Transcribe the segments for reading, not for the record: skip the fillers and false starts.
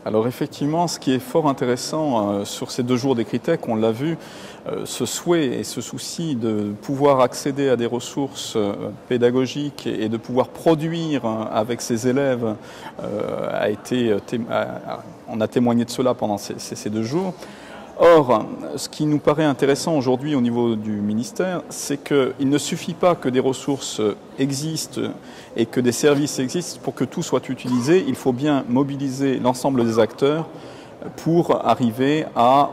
Alors effectivement, ce qui est fort intéressant sur ces 2 jours d'Ecritech, on l'a vu, ce souhait et ce souci de pouvoir accéder à des ressources pédagogiques et de pouvoir produire avec ses élèves on a témoigné de cela pendant ces 2 jours. Or, ce qui nous paraît intéressant aujourd'hui au niveau du ministère, c'est qu'il ne suffit pas que des ressources existent et que des services existent pour que tout soit utilisé. Il faut bien mobiliser l'ensemble des acteurs pour arriver à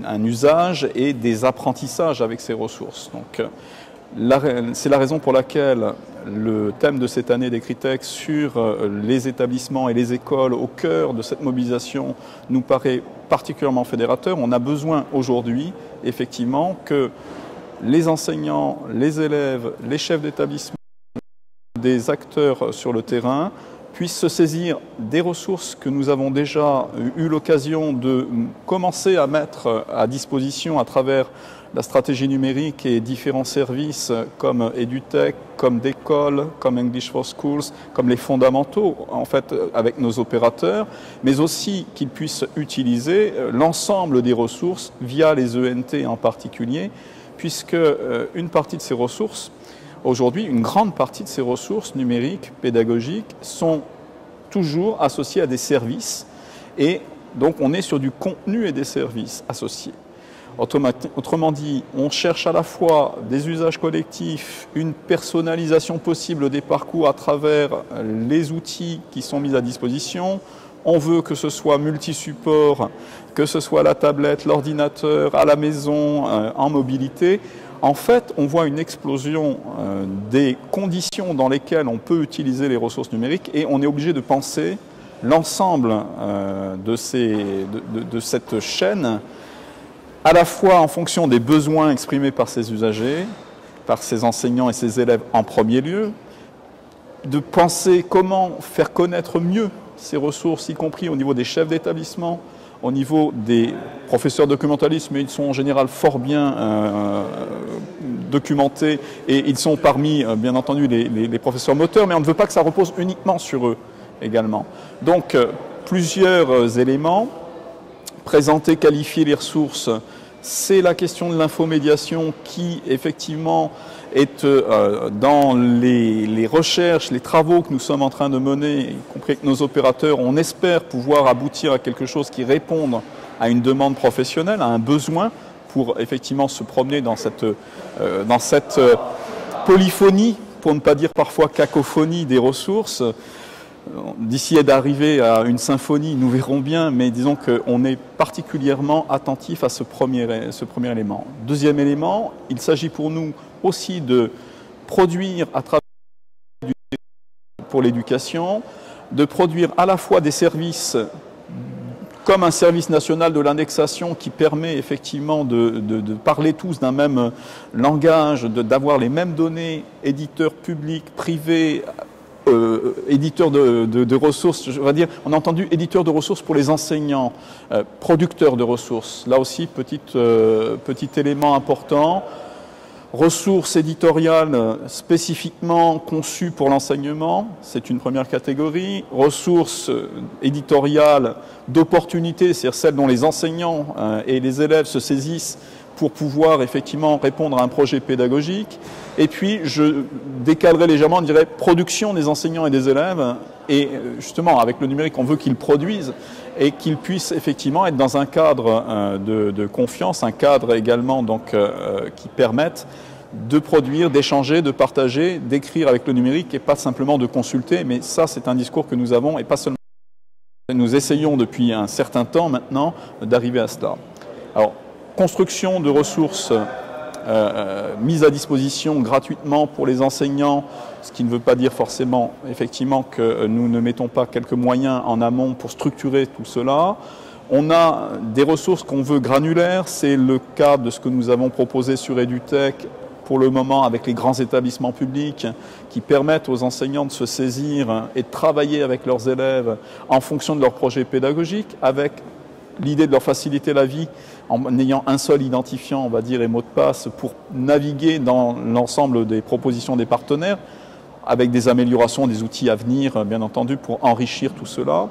un usage et des apprentissages avec ces ressources. Donc, c'est la raison pour laquelle le thème de cette année d'Ecritech sur les établissements et les écoles au cœur de cette mobilisation nous paraît particulièrement fédérateur. On a besoin aujourd'hui, effectivement, que les enseignants, les élèves, les chefs d'établissement, des acteurs sur le terrain puissent se saisir des ressources que nous avons déjà eu l'occasion de commencer à mettre à disposition à travers la stratégie numérique et différents services comme EduTech, comme Décolle, comme English for Schools, comme les fondamentaux, en fait, avec nos opérateurs, mais aussi qu'ils puissent utiliser l'ensemble des ressources via les ENT en particulier, puisque une partie de ces ressources, aujourd'hui, une grande partie de ces ressources numériques, pédagogiques, sont toujours associées à des services, et donc on est sur du contenu et des services associés. Autrement dit, on cherche à la fois des usages collectifs, une personnalisation possible des parcours à travers les outils qui sont mis à disposition. On veut que ce soit multi-support, que ce soit la tablette, l'ordinateur, à la maison, en mobilité. En fait, on voit une explosion des conditions dans lesquelles on peut utiliser les ressources numériques et on est obligé de penser l'ensemble de cette chaîne à la fois en fonction des besoins exprimés par ces usagers, par ces enseignants et ces élèves en premier lieu, de penser comment faire connaître mieux ces ressources, y compris au niveau des chefs d'établissement, au niveau des professeurs documentalistes, mais ils sont en général fort bien documentés et ils sont parmi, bien entendu, les professeurs moteurs, mais on ne veut pas que ça repose uniquement sur eux également. Donc, plusieurs éléments. Présenter, qualifier les ressources, c'est la question de l'infomédiation qui, effectivement, est dans les recherches, les travaux que nous sommes en train de mener, y compris avec nos opérateurs. On espère pouvoir aboutir à quelque chose qui réponde à une demande professionnelle, à un besoin pour, effectivement, se promener dans cette polyphonie, pour ne pas dire parfois cacophonie des ressources. D'ici à d'arriver à une symphonie, nous verrons bien, mais disons qu'on est particulièrement attentif à ce premier élément. Deuxième élément, il s'agit pour nous aussi de produire à travers pour l'éducation, de produire à la fois des services comme un service national de l'indexation qui permet effectivement de parler tous d'un même langage, d'avoir les mêmes données, éditeurs publics, privés, éditeurs de ressources, je vais dire, on a entendu éditeurs de ressources pour les enseignants, producteurs de ressources. Là aussi, petit élément important. Ressources éditoriales spécifiquement conçues pour l'enseignement, c'est une première catégorie. Ressources éditoriales d'opportunité, c'est-à-dire celles dont les enseignants et les élèves se saisissent pour pouvoir effectivement répondre à un projet pédagogique. Et puis, je décalerai légèrement, on dirait production des enseignants et des élèves. Et justement, avec le numérique, on veut qu'ils produisent et qu'ils puissent effectivement être dans un cadre de confiance, un cadre également donc, qui permette de produire, d'échanger, de partager, d'écrire avec le numérique et pas simplement de consulter. Mais ça, c'est un discours que nous avons et pas seulement. Nous essayons depuis un certain temps maintenant d'arriver à cela. Alors, construction de ressources mises à disposition gratuitement pour les enseignants, ce qui ne veut pas dire forcément effectivement que nous ne mettons pas quelques moyens en amont pour structurer tout cela. On a des ressources qu'on veut granulaires, c'est le cas de ce que nous avons proposé sur EduTech pour le moment avec les grands établissements publics qui permettent aux enseignants de se saisir et de travailler avec leurs élèves en fonction de leur projet pédagogique, avec l'idée de leur faciliter la vie en ayant un seul identifiant, on va dire, et mot de passe pour naviguer dans l'ensemble des propositions des partenaires avec des améliorations, des outils à venir, bien entendu, pour enrichir tout cela.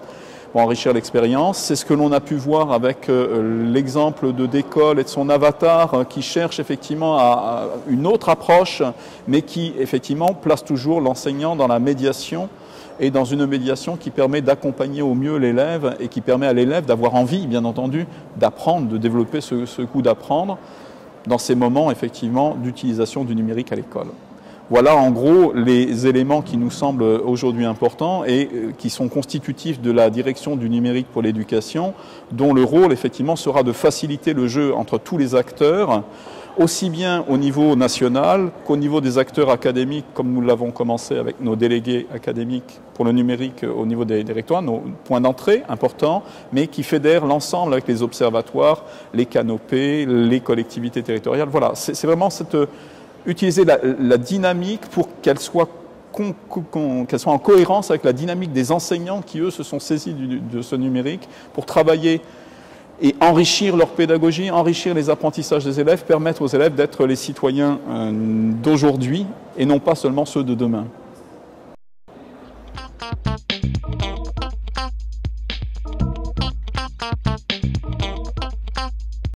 pour enrichir l'expérience. C'est ce que l'on a pu voir avec l'exemple de Décolle et de son avatar qui cherche effectivement à une autre approche, mais qui effectivement place toujours l'enseignant dans la médiation et dans une médiation qui permet d'accompagner au mieux l'élève et qui permet à l'élève d'avoir envie, bien entendu, d'apprendre, de développer ce goût d'apprendre dans ces moments, effectivement, d'utilisation du numérique à l'école. Voilà en gros les éléments qui nous semblent aujourd'hui importants et qui sont constitutifs de la direction du numérique pour l'éducation, dont le rôle, effectivement, sera de faciliter le jeu entre tous les acteurs, aussi bien au niveau national qu'au niveau des acteurs académiques, comme nous l'avons commencé avec nos délégués académiques pour le numérique au niveau des rectorats, nos points d'entrée importants, mais qui fédèrent l'ensemble avec les observatoires, les canopées, les collectivités territoriales. Voilà, c'est vraiment utiliser la dynamique pour qu'elle soit en cohérence avec la dynamique des enseignants qui, eux, se sont saisis de ce numérique pour travailler et enrichir leur pédagogie, enrichir les apprentissages des élèves, permettre aux élèves d'être les citoyens d'aujourd'hui et non pas seulement ceux de demain.